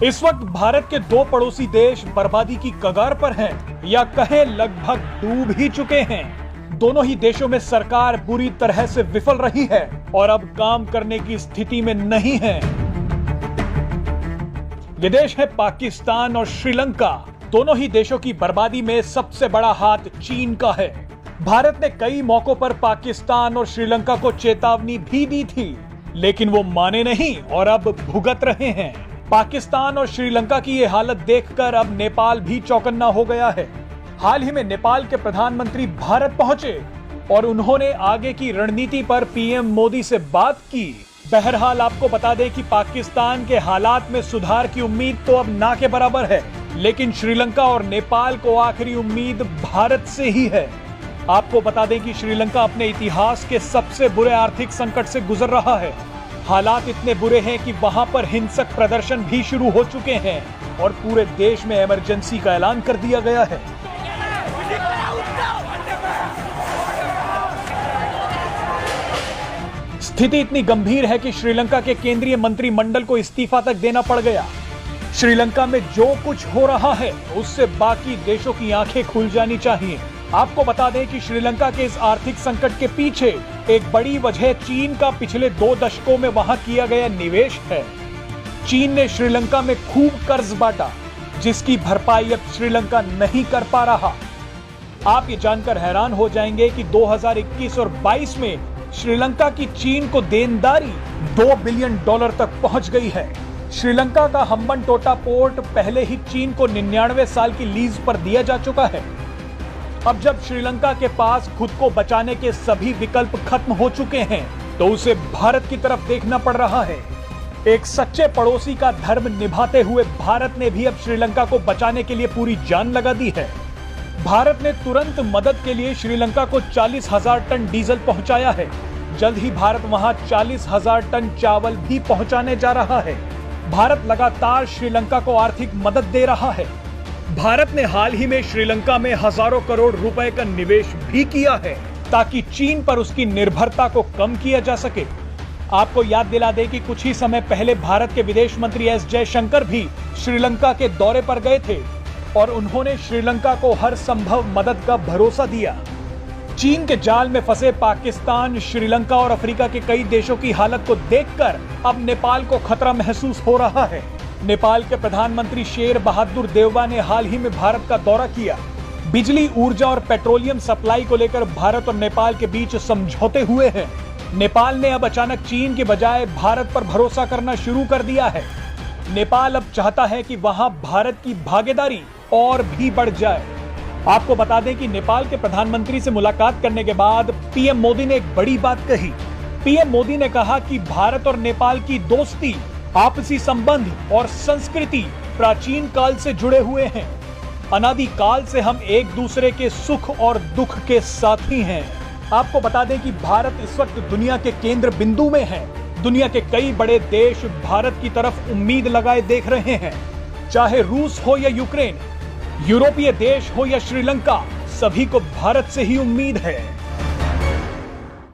इस वक्त भारत के दो पड़ोसी देश बर्बादी की कगार पर हैं, या कहें लगभग डूब ही चुके हैं। दोनों ही देशों में सरकार बुरी तरह से विफल रही है और अब काम करने की स्थिति में नहीं है। ये देश है पाकिस्तान और श्रीलंका। दोनों ही देशों की बर्बादी में सबसे बड़ा हाथ चीन का है। भारत ने कई मौकों पर पाकिस्तान और श्रीलंका को चेतावनी भी दी थी, लेकिन वो माने नहीं और अब भुगत रहे हैं। पाकिस्तान और श्रीलंका की ये हालत देखकर अब नेपाल भी चौकन्ना हो गया है। हाल ही में नेपाल के प्रधानमंत्री भारत पहुंचे और उन्होंने आगे की रणनीति पर पीएम मोदी से बात की। बहरहाल आपको बता दें कि पाकिस्तान के हालात में सुधार की उम्मीद तो अब ना के बराबर है, लेकिन श्रीलंका और नेपाल को आखिरी उम्मीद भारत से ही है। आपको बता दें कि श्रीलंका अपने इतिहास के सबसे बुरे आर्थिक संकट से गुजर रहा है। हालात इतने बुरे हैं कि वहां पर हिंसक प्रदर्शन भी शुरू हो चुके हैं और पूरे देश में इमरजेंसी का ऐलान कर दिया गया है। स्थिति इतनी गंभीर है कि श्रीलंका के केंद्रीय मंत्रिमंडल को इस्तीफा तक देना पड़ गया। श्रीलंका में जो कुछ हो रहा है उससे बाकी देशों की आंखें खुल जानी चाहिए। आपको बता दें कि श्रीलंका के इस आर्थिक संकट के पीछे एक बड़ी वजह चीन का पिछले 2 दशकों में वहां किया गया निवेश है। चीन ने श्रीलंका में खूब कर्ज बांटा, जिसकी भरपाई अब श्रीलंका नहीं कर पा रहा। आप ये जानकर हैरान हो जाएंगे कि 2021 और 22 में श्रीलंका की चीन को देनदारी $2 बिलियन तक पहुंच गई है। श्रीलंका का हम्बनटोटा पोर्ट पहले ही चीन को 99 साल की लीज पर दिया जा चुका है। अब जब श्रीलंका के पास खुद को बचाने के सभी विकल्प खत्म हो चुके हैं, तो उसे भारत की तरफ देखना पड़ रहा है। एक सच्चे पड़ोसी का धर्म निभाते हुए भारत ने भी अब श्रीलंका को बचाने के लिए पूरी जान लगा दी है। भारत ने तुरंत मदद के लिए श्रीलंका को 40,000 टन डीजल पहुंचाया है। जल्द ही भारत वहां 40,000 टन चावल भी पहुंचाने जा रहा है। भारत लगातार श्रीलंका को आर्थिक मदद दे रहा है। भारत ने हाल ही में श्रीलंका में हजारों करोड़ रुपए का निवेश भी किया है, ताकि चीन पर उसकी निर्भरता को कम किया जा सके। आपको याद दिला दें कि कुछ ही समय पहले भारत के विदेश मंत्री एस जयशंकर भी श्रीलंका के दौरे पर गए थे और उन्होंने श्रीलंका को हर संभव मदद का भरोसा दिया। चीन के जाल में फंसे पाकिस्तान, श्रीलंका और अफ्रीका के कई देशों की हालत को देखकर अब नेपाल को खतरा महसूस हो रहा है। नेपाल के प्रधानमंत्री शेर बहादुर देउबा ने हाल ही में भारत का दौरा किया। बिजली, ऊर्जा और पेट्रोलियम सप्लाई को लेकर भारत और नेपाल के बीच समझौते हुए हैं। नेपाल ने अब अचानक चीन के बजाय भारत पर भरोसा करना शुरू कर दिया है। नेपाल अब चाहता है कि वहां भारत की भागीदारी और भी बढ़ जाए। आपको बता दें कि नेपाल के प्रधानमंत्री से मुलाकात करने के बाद पीएम मोदी ने एक बड़ी बात कही। पीएम मोदी ने कहा कि भारत और नेपाल की दोस्ती, आपसी संबंध और संस्कृति प्राचीन काल से जुड़े हुए हैं। अनादि काल से हम एक दूसरे के सुख और दुख के साथी हैं। आपको बता दें कि भारत इस वक्त दुनिया के केंद्र बिंदु में है। दुनिया के कई बड़े देश भारत की तरफ उम्मीद लगाए देख रहे हैं। चाहे रूस हो या यूक्रेन, यूरोपीय देश हो या श्रीलंका, सभी को भारत से ही उम्मीद है।